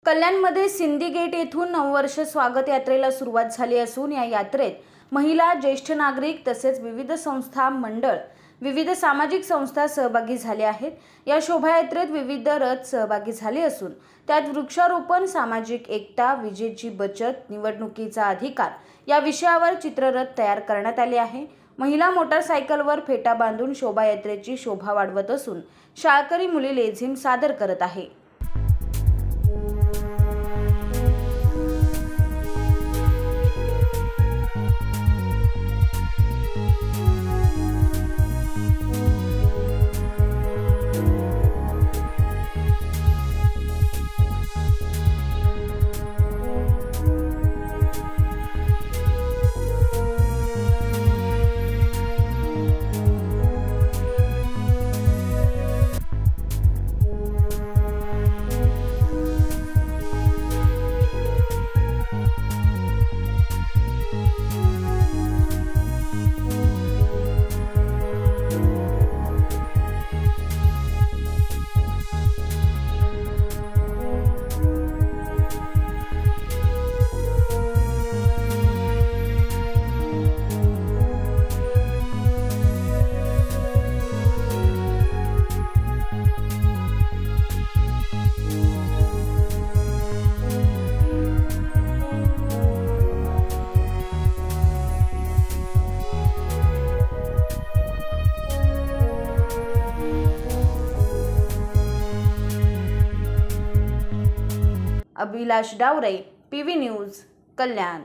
कल्याणमध्ये सिंदीगेट येथून नववर्ष स्वागत यात्रेला सुरुवात झाली असून या यात्रेत महिला, ज्येष्ठ नागरिक तसेच विविध संस्था मंडळ, विविध सामाजिक संस्था सहभागी झाल्या आहेत। या शोभायात्रेत विविध रथ सहभागी झाले असून त्यात वृक्षारोपण, सामाजिक एकता, विजेची बचत, निवडणुकीचा अधिकार या विषयावर चित्ररथ तयार करण्यात आले आहे। महिला मोटारसायकलवर फेटा बांधून शोभायात्रेची शोभा वाढवत असून शाळकरी मुली लेझिम सादर करत आहे। अभिलाष डावरे, PV न्यूज, कल्याण।